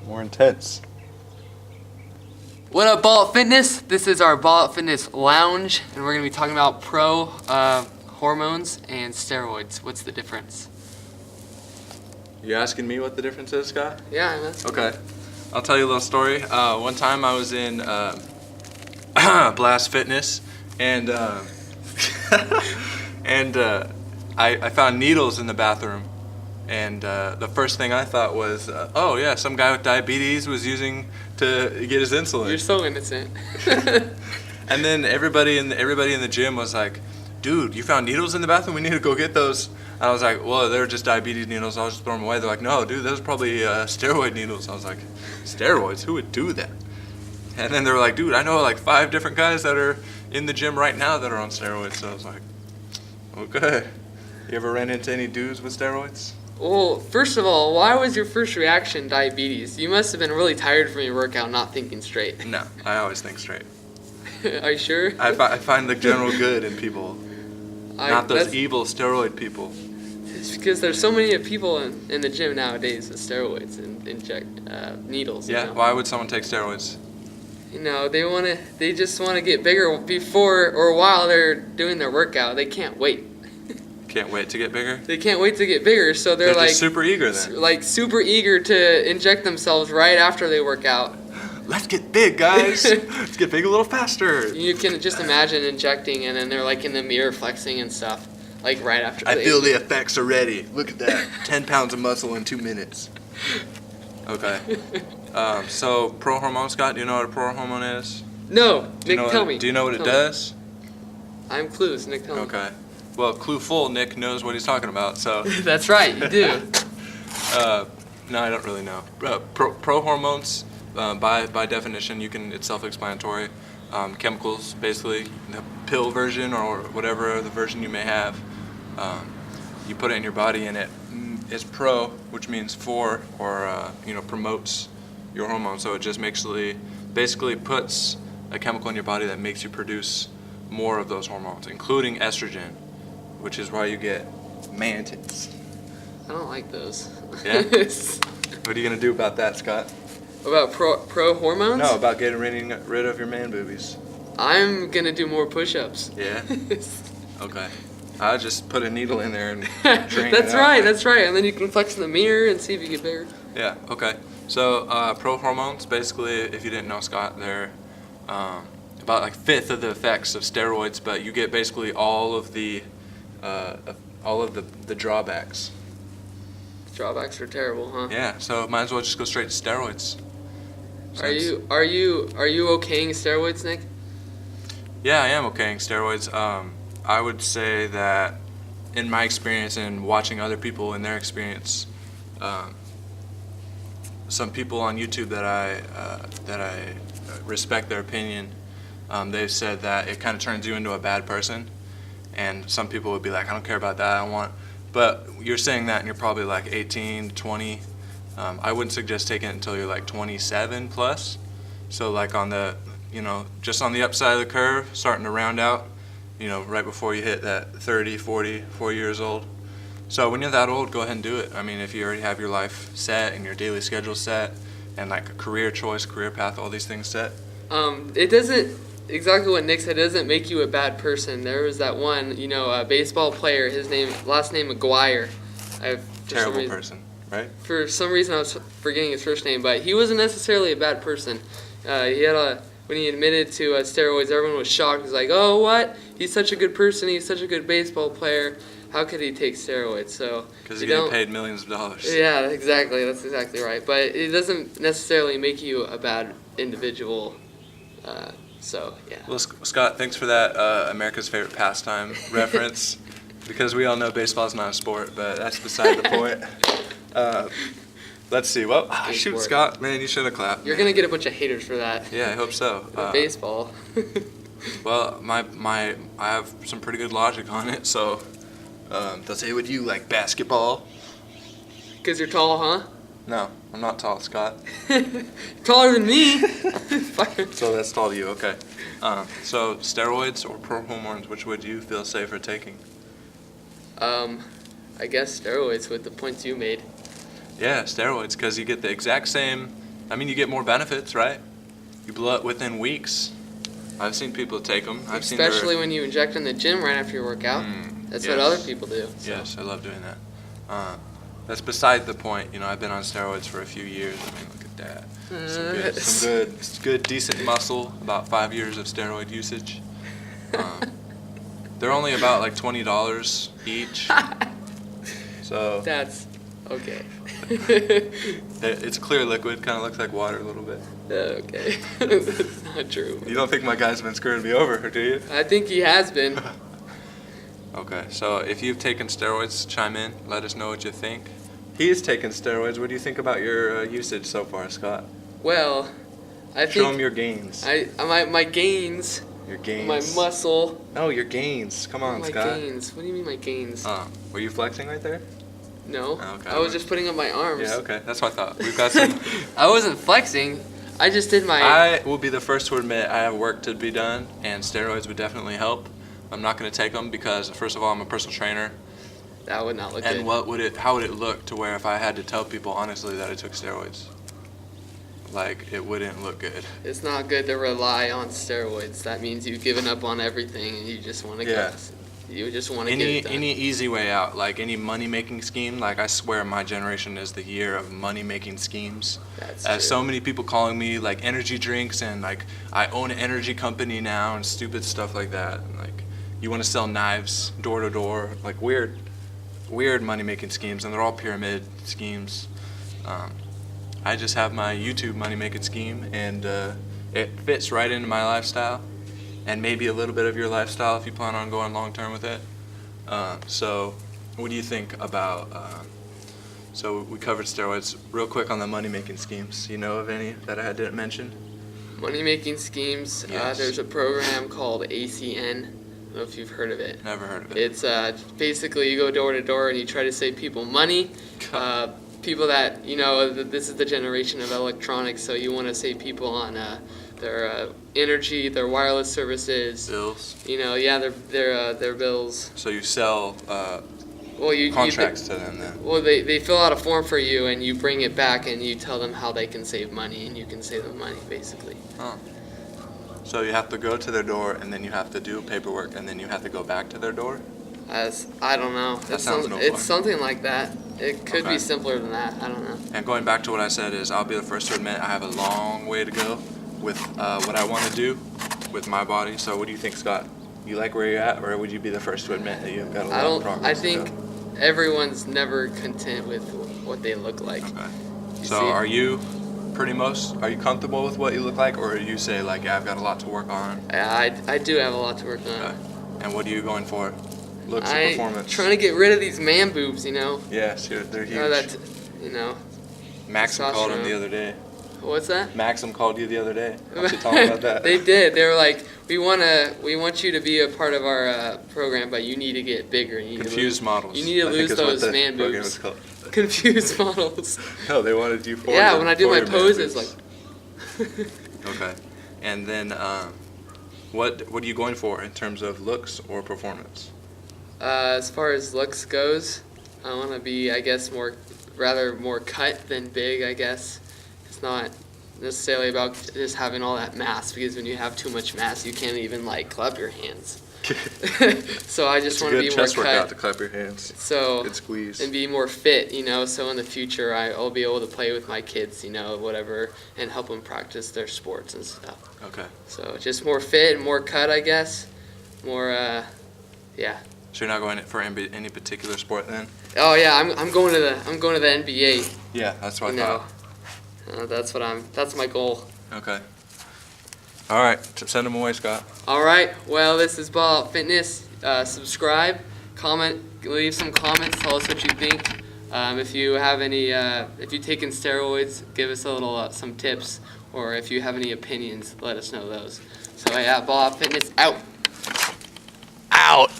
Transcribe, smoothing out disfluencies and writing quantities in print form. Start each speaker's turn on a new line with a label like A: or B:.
A: more intense.
B: What up, Ball Up Fitness? This is our Ball Up Fitness Lounge, and we're going to be talking about pro hormones and steroids. What's the difference?
A: You asking me what the difference is, Scott?
B: Yeah, I'm asking.
A: Okay. I'll tell you a little story. One time I was in Blast Fitness, and I found needles in the bathroom. And the first thing I thought was, oh yeah, some guy with diabetes was using to get his insulin.
B: You're so innocent.
A: And then everybody in the gym was like, dude, you found needles in the bathroom? We need to go get those. And I was like, well, they're just diabetes needles. I'll just throw them away. They're like, no, dude, those are probably steroid needles. I was like, steroids? Who would do that? And then they were like, dude, I know like 5 different guys that are in the gym right now that are on steroids. So I was like, okay. You ever ran into any dudes with steroids?
B: Well, first of all, why was your first reaction diabetes? You must have been really tired from your workout, not thinking straight.
A: No, I always think straight.
B: Are you sure?
A: I find the general good in people, not those evil steroid people.
B: It's because there's so many people in the gym nowadays with steroids and inject needles.
A: Yeah,
B: you know?
A: Why would someone take steroids?
B: You know, they just want to get bigger before or while they're doing their workout. They can't wait.
A: Can't wait to get bigger?
B: They can't wait to get bigger, so they're like
A: just super eager then.
B: Like super eager to inject themselves right after they work out.
A: Let's get big, guys. Let's get big a little faster.
B: You can just imagine injecting, and then they're like in the mirror flexing and stuff, like right after.
A: I feel the effects already. Look at that. 10 pounds of muscle in 2 minutes. Okay. So pro hormone, Scott, do you know what a pro hormone is?
B: No, Nick, tell me.
A: Do you know what it does?
B: I'm clueless, Nick, tell me.
A: Okay. Well, clue full, Nick knows what he's talking about, so.
B: That's right, you do.
A: No, I don't really know. Pro hormones, by definition, it's self-explanatory. Chemicals, basically, the pill version or whatever the version you may have, you put it in your body and it is pro, which means for or promotes your hormones. So it just basically puts a chemical in your body that makes you produce more of those hormones, including estrogen, which is why you get man tits.
B: I don't like those.
A: Yeah? What are you going to do about that, Scott?
B: About pro hormones?
A: No, about getting rid of your man boobies.
B: I'm going to do more push-ups.
A: Yeah? Okay. I'll just put a needle in there and drain
B: That's
A: it
B: right,
A: out.
B: that's right. And then you can flex in the mirror and see if you get bigger.
A: Yeah, okay. So pro hormones, basically, if you didn't know, Scott, they're about like 1/5 of the effects of steroids, but you get basically all of the drawbacks.
B: Drawbacks are terrible, huh?
A: Yeah, so might as well just go straight to steroids.
B: Are you okaying steroids, Nick?
A: Yeah, I am okaying steroids. I would say that in my experience and watching other people in their experience, some people on YouTube that I respect their opinion, they've said that it kind of turns you into a bad person, and some people would be like, I don't care about that, I don't want. But you're saying that, and you're probably like 18 to 20. I wouldn't suggest taking it until you're like 27 plus. So like on the, just on the upside of the curve, starting to round out, right before you hit that 30, 40, 4 years old. So when you're that old, go ahead and do it. I mean, if you already have your life set and your daily schedule set and like a career choice, career path, all these things set.
B: It doesn't, exactly what Nick said, it doesn't make you a bad person. There was that one, a baseball player, last name McGuire.
A: Terrible person, right?
B: For some reason I was forgetting his first name, but he wasn't necessarily a bad person. When he admitted to steroids, everyone was shocked. He was like, oh, what? He's such a good person. He's such a good baseball player. How could he take steroids? So
A: because he getting paid millions of dollars.
B: Yeah, exactly. That's exactly right. But it doesn't necessarily make you a bad individual. So, yeah.
A: Well, Scott, thanks for that America's Favorite Pastime reference, because we all know baseball's not a sport, but that's beside the point. Let's see. Well, shoot, Scott, man, you should have clapped.
B: You're going to get a bunch of haters for that.
A: Yeah, I hope so.
B: Baseball.
A: Well, I have some pretty good logic on it, so they'll say, would you like basketball?
B: Because you're tall, huh?
A: No, I'm not tall, Scott.
B: Taller than me.
A: So that's tall to you, okay. So steroids or pro hormones, which would you feel safer taking?
B: I guess steroids with the points you made.
A: Yeah, steroids, because you get the exact same I mean, you get more benefits, right? You blow it within weeks. I've seen people take them.
B: Especially when you inject in the gym right after your workout. That's
A: yes.
B: what other people do. So.
A: Yes, I love doing that. That's beside the point. You know, I've been on steroids for a few years. I mean, look at that. Some good, decent muscle. About 5 years of steroid usage. They're only about like $20 each. So
B: that's okay.
A: It's a clear liquid. Kind of looks like water a little bit.
B: Okay, that's not true.
A: You don't think my guy's been screwing me over, do you?
B: I think he has been.
A: Okay, so if you've taken steroids, chime in. Let us know what you think. He's taken steroids. What do you think about your usage so far, Scott?
B: Well, I think...
A: Show him your gains.
B: My gains.
A: Your gains.
B: My muscle.
A: No, your gains. Come on,
B: my
A: Scott.
B: My gains. What do you mean my gains?
A: Were you flexing right there?
B: No.
A: Oh, okay.
B: I was just putting up my arms.
A: Yeah, okay. That's what I thought. We've got some...
B: I wasn't flexing. I just did my...
A: I will be the first to admit I have work to be done, and steroids would definitely help. I'm not going to take them because, first of all, I'm a personal trainer.
B: That would not look good.
A: And how would it look to where if I had to tell people honestly that I took steroids? Like, it wouldn't look good.
B: It's not good to rely on steroids. That means you've given up on everything and you just want to get it done.
A: Any easy way out, like any money-making scheme, like I swear my generation is the year of money-making schemes.
B: That's
A: true.
B: True.
A: So many people calling me like energy drinks and like I own an energy company now and stupid stuff like that. And, like you want to sell knives door to door, like weird money-making schemes, and they're all pyramid schemes. I just have my YouTube money-making scheme, and it fits right into my lifestyle. And maybe a little bit of your lifestyle if you plan on going long term with it. So what do you think about, so we covered steroids. Real quick on the money-making schemes. You know of any that I didn't mention?
B: Money-making schemes,
A: Yes.
B: There's a program called ACN. I don't know if you've heard of it.
A: Never heard of it.
B: It's basically you go door to door and you try to save people money. People that, this is the generation of electronics, so you want to save people on their energy, their wireless services.
A: Bills.
B: Their bills.
A: So you sell contracts to them then?
B: Well, they fill out a form for you and you bring it back and you tell them how they can save money and you can save them money basically.
A: Oh. So you have to go to their door and then you have to do paperwork and then you have to go back to their door?
B: I don't know.
A: That sounds no fun.
B: It's something like that. It could
A: Okay.
B: be simpler than that. I don't know.
A: And going back to what I said is I'll be the first to admit I have a long way to go with what I want to do with my body. So what do you think, Scott? You like where you're at, or would you be the first to admit that you've got a lot of progress
B: I
A: to
B: think
A: go?
B: everyone's never content with what they look like.
A: Okay. So are you comfortable with what you look like, or do you say like, yeah, I've got a lot to work on?
B: I do have a lot to work on.
A: Okay. And what are you going for? Looks and performance.
B: Trying to get rid of these man boobs,
A: Yes, they're huge. Maxim called him the other day.
B: What's that?
A: Maxim called you the other day. Why don't you talk about that?
B: They did. They were like, we want you to be a part of our program, but you need to get bigger.
A: Confused models.
B: You need to lose those man boobs. Confused models.
A: No, they wanted you for
B: Yeah, when I do my poses, like.
A: Okay, and then what are you going for in terms of looks or performance?
B: As far as looks goes, I want to be, I guess, more cut than big, I guess. It's not necessarily about just having all that mass, because when you have too much mass, you can't even like clap your hands. So I just want to be more cut.
A: It's a good chest workout to clap your hands.
B: So
A: good squeeze.
B: And be more fit, so in the future I'll be able to play with my kids, whatever, and help them practice their sports and stuff.
A: Okay.
B: So just more fit and more cut, I guess. More, yeah.
A: So you're not going for any particular sport then?
B: Oh yeah, I'm going to the NBA.
A: Yeah, that's what I thought.
B: That's my goal.
A: Okay. All right, send them away, Scott.
B: All right. Well, this is Ball Out Fitness. Subscribe, comment, leave some comments. Tell us what you think. If you have any, if you've taken steroids, give us a little some tips, or if you have any opinions, let us know those. So yeah, Ball Out Fitness out.
A: Out.